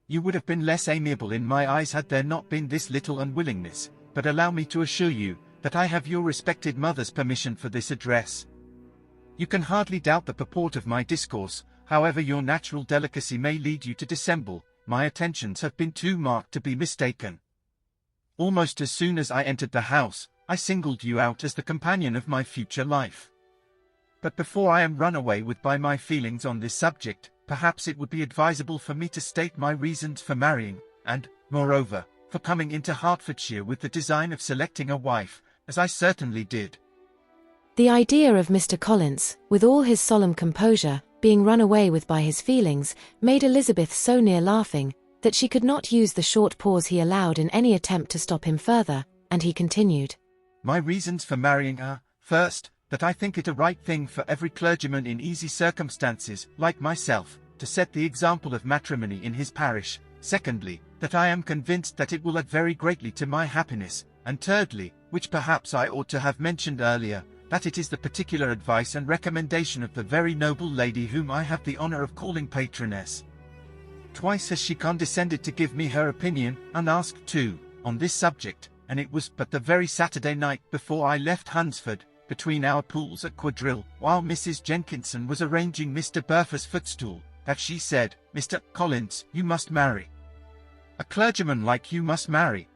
You would have been less amiable in my eyes had there not been this little unwillingness, but allow me to assure you, that I have your respected mother's permission for this address. You can hardly doubt the purport of my discourse, however your natural delicacy may lead you to dissemble, my attentions have been too marked to be mistaken. Almost as soon as I entered the house, I singled you out as the companion of my future life. But before I am run away with by my feelings on this subject, perhaps it would be advisable for me to state my reasons for marrying, and, moreover, for coming into Hertfordshire with the design of selecting a wife, as I certainly did. The idea of Mr. Collins, with all his solemn composure, being run away with by his feelings, made Elizabeth so near laughing, that she could not use the short pause he allowed in any attempt to stop him further, and he continued. My reasons for marrying are, first, that I think it a right thing for every clergyman in easy circumstances, like myself, to set the example of matrimony in his parish. Secondly, that I am convinced that it will add very greatly to my happiness. And thirdly, which perhaps I ought to have mentioned earlier, that it is the particular advice and recommendation of the very noble lady whom I have the honour of calling patroness. Twice has she condescended to give me her opinion, unasked too, on this subject, and it was but the very Saturday night before I left Hunsford, between our pools at quadrille, while Mrs. Jenkinson was arranging Mr. Burfer's footstool, that she said, Mr. Collins, you must marry. A clergyman like you must marry.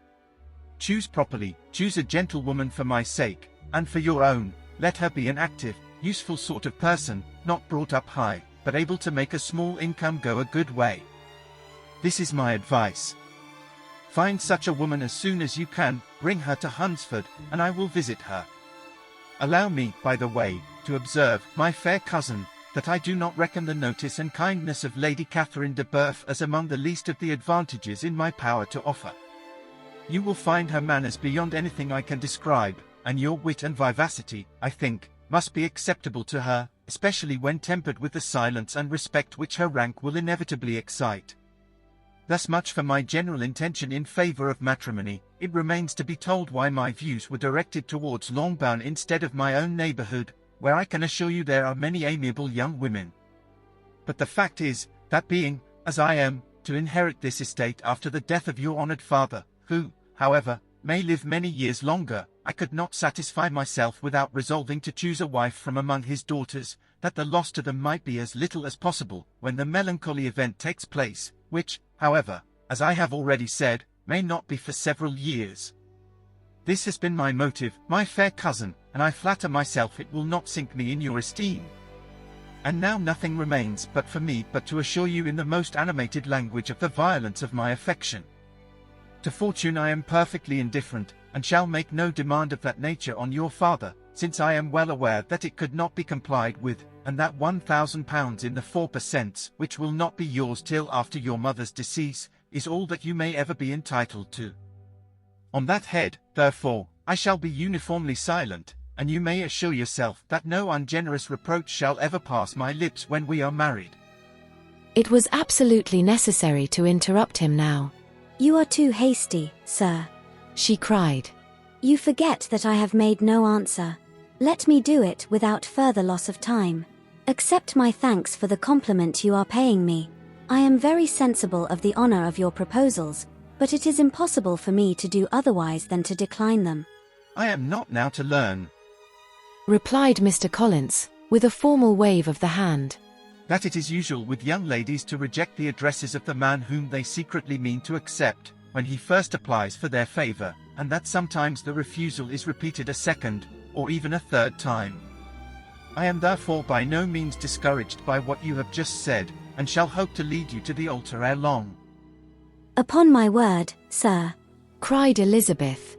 Choose properly, choose a gentlewoman for my sake, and for your own. Let her be an active, useful sort of person, not brought up high, but able to make a small income go a good way. This is my advice. Find such a woman as soon as you can, bring her to Hunsford, and I will visit her. Allow me, by the way, to observe, my fair cousin, that I do not reckon the notice and kindness of Lady Catherine de Bourgh as among the least of the advantages in my power to offer. You will find her manners beyond anything I can describe, and your wit and vivacity, I think, must be acceptable to her, especially when tempered with the silence and respect which her rank will inevitably excite. Thus much for my general intention in favour of matrimony. It remains to be told why my views were directed towards Longbourn instead of my own neighbourhood. where I can assure you there are many amiable young women. But the fact is, that being, as I am, to inherit this estate after the death of your honoured father, who, however, may live many years longer, I could not satisfy myself without resolving to choose a wife from among his daughters, that the loss to them might be as little as possible when the melancholy event takes place, which, however, as I have already said, may not be for several years. This has been my motive, my fair cousin, and I flatter myself it will not sink me in your esteem. And now nothing remains but for me but to assure you in the most animated language of the violence of my affection. To fortune I am perfectly indifferent, and shall make no demand of that nature on your father, since I am well aware that it could not be complied with, and that £1,000 in the 4%, which will not be yours till after your mother's decease, is all that you may ever be entitled to. On that head, therefore, I shall be uniformly silent, and you may assure yourself that no ungenerous reproach shall ever pass my lips when we are married. It was absolutely necessary to interrupt him now. You are too hasty, sir, she cried. You forget that I have made no answer. Let me do it without further loss of time. Accept my thanks for the compliment you are paying me. I am very sensible of the honor of your proposals, but it is impossible for me to do otherwise than to decline them. I am not now to learn, replied Mr. Collins, with a formal wave of the hand, that it is usual with young ladies to reject the addresses of the man whom they secretly mean to accept, when he first applies for their favor, and that sometimes the refusal is repeated a second, or even a third time. I am therefore by no means discouraged by what you have just said, and shall hope to lead you to the altar ere long. Upon my word, sir, cried Elizabeth,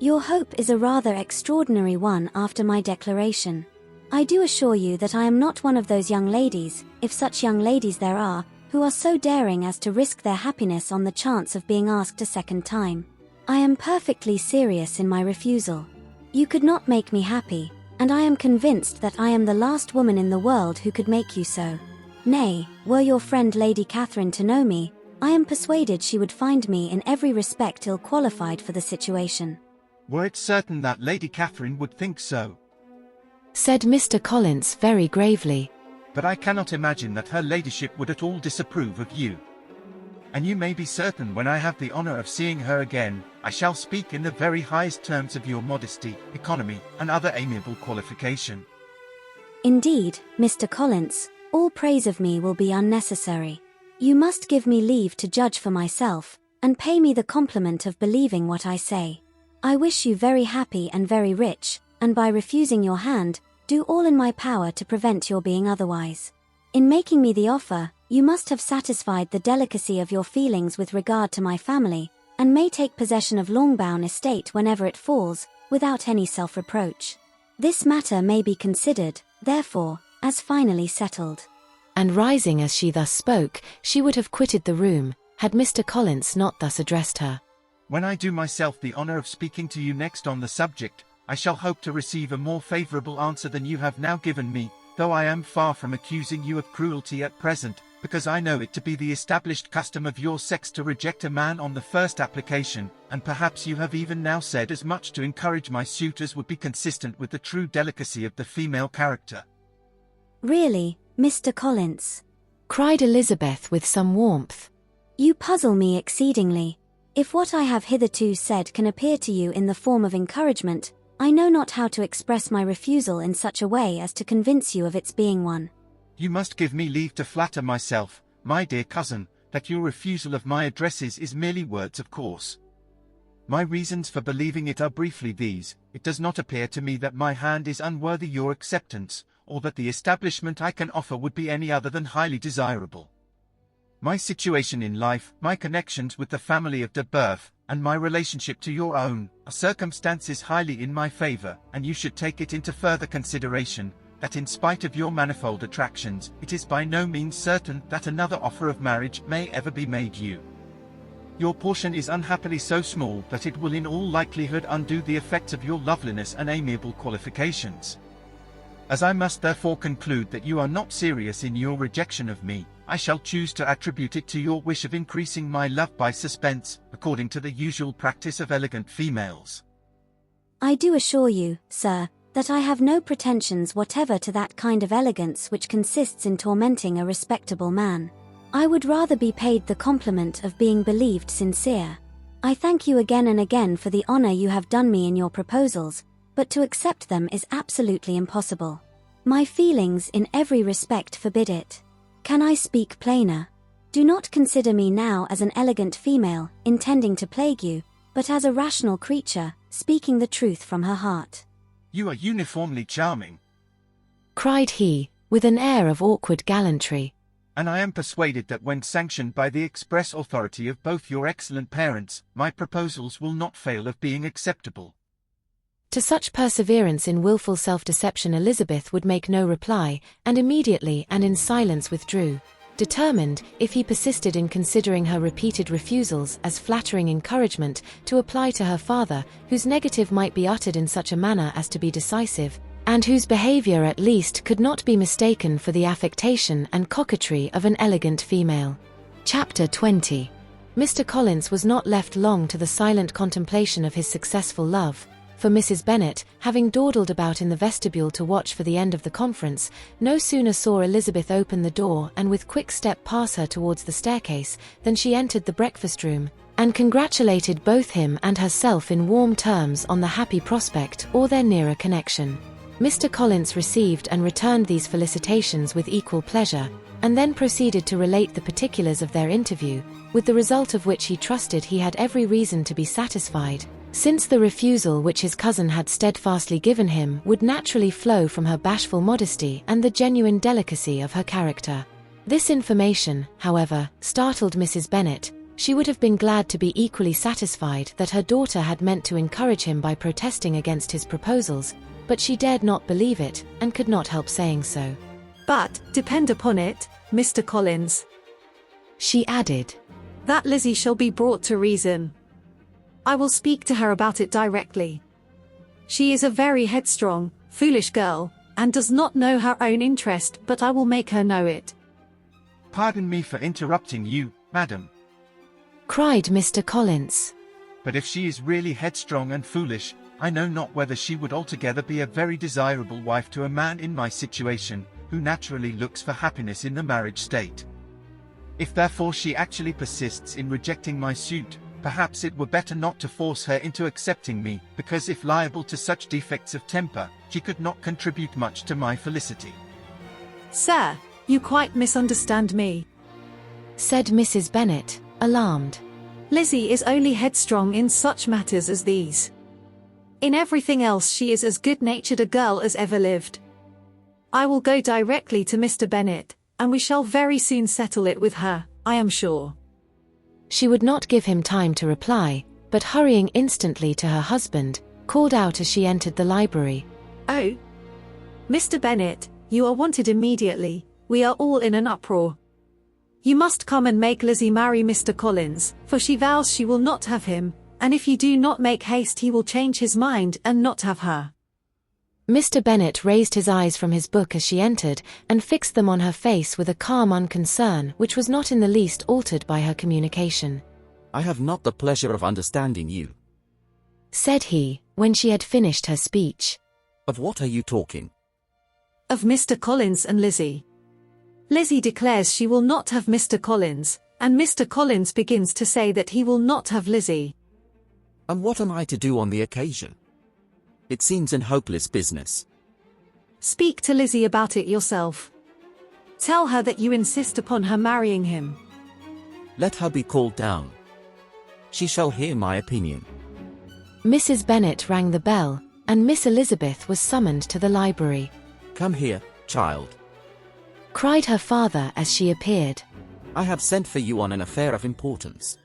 your hope is a rather extraordinary one after my declaration. I do assure you that I am not one of those young ladies, if such young ladies there are, who are so daring as to risk their happiness on the chance of being asked a second time. I am perfectly serious in my refusal. You could not make me happy, and I am convinced that I am the last woman in the world who could make you so. Nay, were your friend Lady Catherine to know me, I am persuaded she would find me in every respect ill qualified for the situation. Were it certain that Lady Catherine would think so, said Mr. Collins very gravely, but I cannot imagine that her ladyship would at all disapprove of you. And you may be certain when I have the honor of seeing her again, I shall speak in the very highest terms of your modesty, economy, and other amiable qualification. Indeed, Mr. Collins, all praise of me will be unnecessary. You must give me leave to judge for myself, and pay me the compliment of believing what I say. I wish you very happy and very rich, and by refusing your hand, do all in my power to prevent your being otherwise. In making me the offer, you must have satisfied the delicacy of your feelings with regard to my family, and may take possession of Longbourn estate whenever it falls, without any self-reproach. This matter may be considered, therefore, as finally settled. And rising as she thus spoke, she would have quitted the room, had Mr. Collins not thus addressed her. When I do myself the honor of speaking to you next on the subject, I shall hope to receive a more favorable answer than you have now given me, though I am far from accusing you of cruelty at present, because I know it to be the established custom of your sex to reject a man on the first application, and perhaps you have even now said as much to encourage my suit as would be consistent with the true delicacy of the female character. Really, Mr. Collins, cried Elizabeth with some warmth, you puzzle me exceedingly. If what I have hitherto said can appear to you in the form of encouragement, I know not how to express my refusal in such a way as to convince you of its being one. You must give me leave to flatter myself, my dear cousin, that your refusal of my addresses is merely words of course. My reasons for believing it are briefly these: it does not appear to me that my hand is unworthy your acceptance, or that the establishment I can offer would be any other than highly desirable. My situation in life, my connections with the family of de Berth, and my relationship to your own, are circumstances highly in my favor, and you should take it into further consideration, that in spite of your manifold attractions, it is by no means certain that another offer of marriage may ever be made you. Your portion is unhappily so small that it will in all likelihood undo the effects of your loveliness and amiable qualifications. As I must therefore conclude that you are not serious in your rejection of me, I shall choose to attribute it to your wish of increasing my love by suspense, according to the usual practice of elegant females. I do assure you, sir, that I have no pretensions whatever to that kind of elegance which consists in tormenting a respectable man. I would rather be paid the compliment of being believed sincere. I thank you again and again for the honor you have done me in your proposals, but to accept them is absolutely impossible. My feelings in every respect forbid it. Can I speak plainer? Do not consider me now as an elegant female, intending to plague you, but as a rational creature, speaking the truth from her heart. You are uniformly charming, cried he, with an air of awkward gallantry. and I am persuaded that when sanctioned by the express authority of both your excellent parents, my proposals will not fail of being acceptable. To such perseverance in wilful self-deception Elizabeth would make no reply, and immediately and in silence withdrew, determined, if he persisted in considering her repeated refusals as flattering encouragement, to apply to her father, whose negative might be uttered in such a manner as to be decisive, and whose behaviour at least could not be mistaken for the affectation and coquetry of an elegant female. Chapter 20. Mr. Collins was not left long to the silent contemplation of his successful love, for Mrs. Bennet, having dawdled about in the vestibule to watch for the end of the conference, no sooner saw Elizabeth open the door and with quick step pass her towards the staircase, than she entered the breakfast-room, and congratulated both him and herself in warm terms on the happy prospect or their nearer connection. Mr. Collins received and returned these felicitations with equal pleasure, and then proceeded to relate the particulars of their interview, with the result of which he trusted he had every reason to be satisfied, since the refusal which his cousin had steadfastly given him would naturally flow from her bashful modesty and the genuine delicacy of her character. This information, however, startled Mrs. Bennet. She would have been glad to be equally satisfied that her daughter had meant to encourage him by protesting against his proposals, but she dared not believe it, and could not help saying so. But, depend upon it, Mr. Collins, she added, that Lizzie shall be brought to reason. I will speak to her about it directly. She is a very headstrong, foolish girl, and does not know her own interest, but I will make her know it. Pardon me for interrupting you, madam, cried Mr. Collins, but if she is really headstrong and foolish, I know not whether she would altogether be a very desirable wife to a man in my situation, who naturally looks for happiness in the marriage state. If therefore she actually persists in rejecting my suit, perhaps it were better not to force her into accepting me, because if liable to such defects of temper, she could not contribute much to my felicity. Sir, you quite misunderstand me, said Mrs. Bennet, alarmed. Lizzie is only headstrong in such matters as these. In everything else she is as good-natured a girl as ever lived. I will go directly to Mr. Bennet, and we shall very soon settle it with her, I am sure. She would not give him time to reply, but hurrying instantly to her husband, called out as she entered the library, Oh, Mr. Bennet, you are wanted immediately, we are all in an uproar. You must come and make Lizzie marry Mr. Collins, for she vows she will not have him, and if you do not make haste he will change his mind and not have her. Mr. Bennet raised his eyes from his book as she entered, and fixed them on her face with a calm unconcern which was not in the least altered by her communication. I have not the pleasure of understanding you, said he, when she had finished her speech. Of what are you talking? Of Mr. Collins and Lizzie. Lizzie declares she will not have Mr. Collins, and Mr. Collins begins to say that he will not have Lizzie. And what am I to do on the occasion? It seems an hopeless business. Speak to Lizzie about it yourself. Tell her that you insist upon her marrying him. Let her be called down. She shall hear my opinion. Mrs. Bennet rang the bell, and Miss Elizabeth was summoned to the library. Come here, child, cried her father as she appeared. I have sent for you on an affair of importance.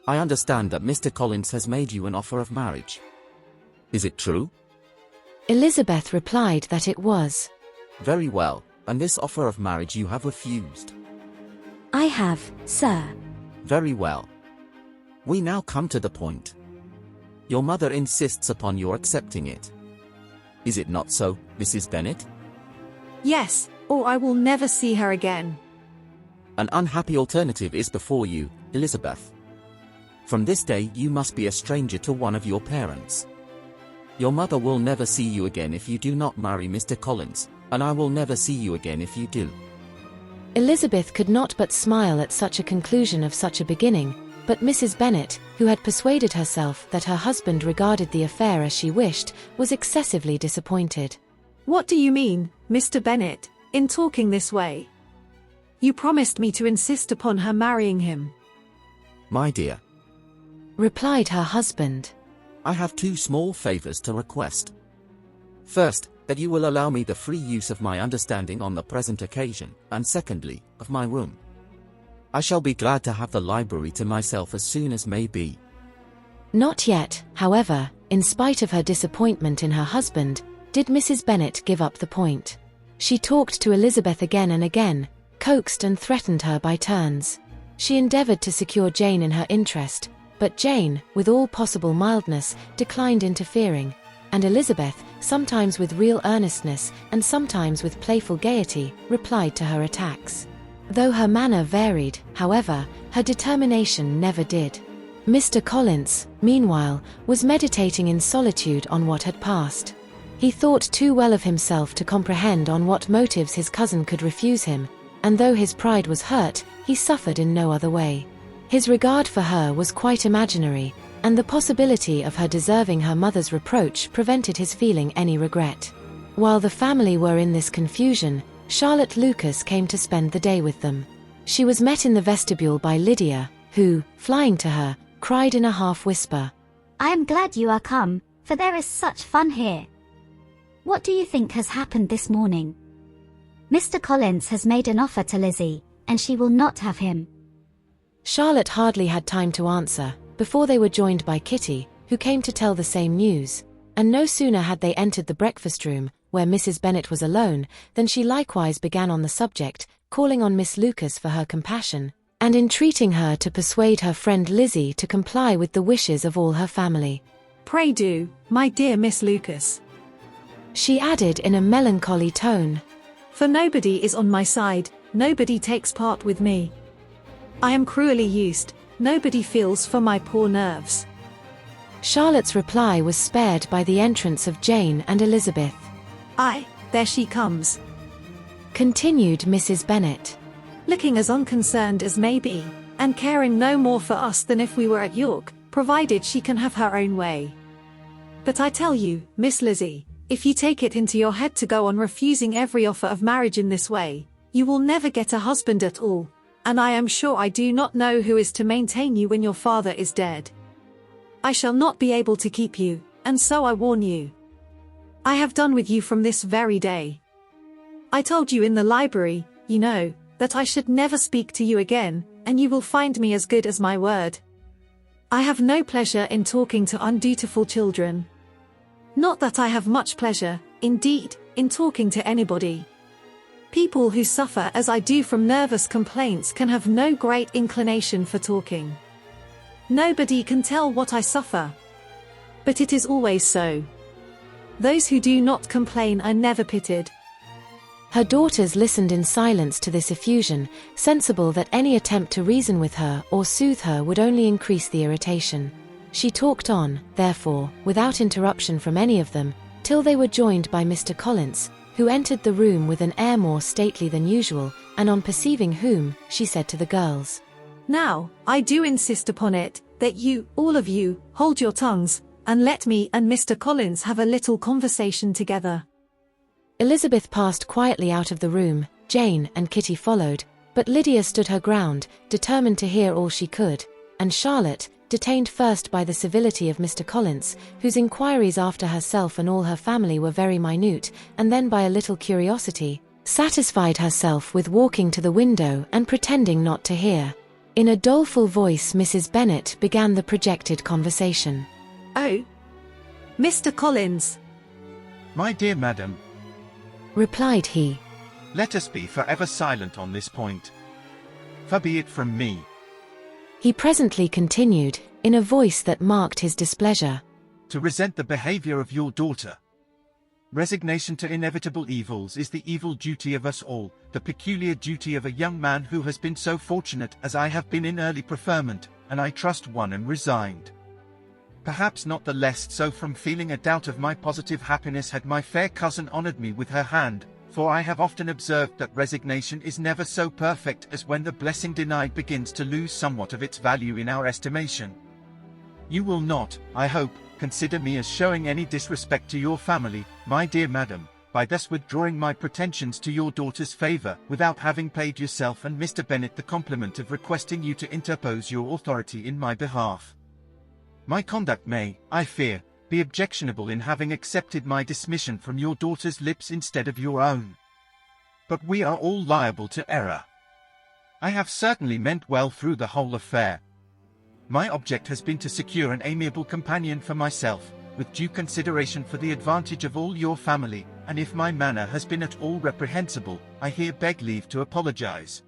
I understand that Mr. Collins has made you an offer of marriage. Is it true? Elizabeth replied that it was. Very well, and this offer of marriage you have refused. I have, sir. Very well. We now come to the point. Your mother insists upon your accepting it. Is it not so, Mrs. Bennet? Yes, or I will never see her again. An unhappy alternative is before you, Elizabeth. From this day you must be a stranger to one of your parents. Your mother will never see you again if you do not marry Mr. Collins, and I will never see you again if you do. Elizabeth could not but smile at such a conclusion of such a beginning, but Mrs. Bennet, who had persuaded herself that her husband regarded the affair as she wished, was excessively disappointed. What do you mean, Mr. Bennet, in talking this way? You promised me to insist upon her marrying him. My dear, replied her husband, I have two small favors to request. First, that you will allow me the free use of my understanding on the present occasion, and secondly, of my room. I shall be glad to have the library to myself as soon as may be. Not yet, however, in spite of her disappointment in her husband, did Mrs. Bennet give up the point. She talked to Elizabeth again and again, coaxed and threatened her by turns. She endeavoured to secure Jane in her interest, but Jane, with all possible mildness, declined interfering, and Elizabeth, sometimes with real earnestness and sometimes with playful gaiety, replied to her attacks. Though her manner varied, however, her determination never did. Mr. Collins, meanwhile, was meditating in solitude on what had passed. He thought too well of himself to comprehend on what motives his cousin could refuse him, and though his pride was hurt, he suffered in no other way. His regard for her was quite imaginary, and the possibility of her deserving her mother's reproach prevented his feeling any regret. While the family were in this confusion, Charlotte Lucas came to spend the day with them. She was met in the vestibule by Lydia, who, flying to her, cried in a half-whisper, I am glad you are come, for there is such fun here. What do you think has happened this morning? Mr. Collins has made an offer to Lizzie, and she will not have him. Charlotte hardly had time to answer, before they were joined by Kitty, who came to tell the same news, and no sooner had they entered the breakfast room, where Mrs. Bennet was alone, than she likewise began on the subject, calling on Miss Lucas for her compassion, and entreating her to persuade her friend Lizzie to comply with the wishes of all her family. Pray do, my dear Miss Lucas, she added in a melancholy tone, for nobody is on my side, nobody takes part with me. I am cruelly used, nobody feels for my poor nerves. Charlotte's reply was spared by the entrance of Jane and Elizabeth. Aye, there she comes, continued Mrs. Bennet, looking as unconcerned as may be, and caring no more for us than if we were at York, provided she can have her own way. But I tell you, Miss Lizzie, if you take it into your head to go on refusing every offer of marriage in this way, you will never get a husband at all, and I am sure I do not know who is to maintain you when your father is dead. I shall not be able to keep you, and so I warn you. I have done with you from this very day. I told you in the library, you know, that I should never speak to you again, and you will find me as good as my word. I have no pleasure in talking to undutiful children. Not that I have much pleasure, indeed, in talking to anybody. People who suffer as I do from nervous complaints can have no great inclination for talking. Nobody can tell what I suffer. But it is always so. Those who do not complain are never pitied. Her daughters listened in silence to this effusion, sensible that any attempt to reason with her or soothe her would only increase the irritation. She talked on, therefore, without interruption from any of them, till they were joined by Mr. Collins, who entered the room with an air more stately than usual, and on perceiving whom, she said to the girls, Now, I do insist upon it, that you, all of you, hold your tongues, and let me and Mr. Collins have a little conversation together. Elizabeth passed quietly out of the room, Jane and Kitty followed, but Lydia stood her ground, determined to hear all she could, and Charlotte, detained first by the civility of Mr. Collins, whose inquiries after herself and all her family were very minute, and then by a little curiosity, satisfied herself with walking to the window and pretending not to hear. In a doleful voice Mrs. Bennet began the projected conversation. Oh, Mr. Collins, My dear madam, replied he, let us be forever silent on this point. Far be it from me. He presently continued, in a voice that marked his displeasure, to resent the behavior of your daughter. Resignation to inevitable evils is the evil duty of us all, the peculiar duty of a young man who has been so fortunate as I have been in early preferment, and I trust won and resigned. perhaps not the less so from feeling a doubt of my positive happiness had my fair cousin honoured me with her hand, for I have often observed that resignation is never so perfect as when the blessing denied begins to lose somewhat of its value in our estimation. You will not, I hope, consider me as showing any disrespect to your family, my dear madam, by thus withdrawing my pretensions to your daughter's favour without having paid yourself and Mr. Bennet the compliment of requesting you to interpose your authority in my behalf. My conduct may, I fear, be objectionable in having accepted my dismission from your daughter's lips instead of your own. But we are all liable to error. I have certainly meant well through the whole affair. My object has been to secure an amiable companion for myself, with due consideration for the advantage of all your family, and if my manner has been at all reprehensible, I here beg leave to apologize.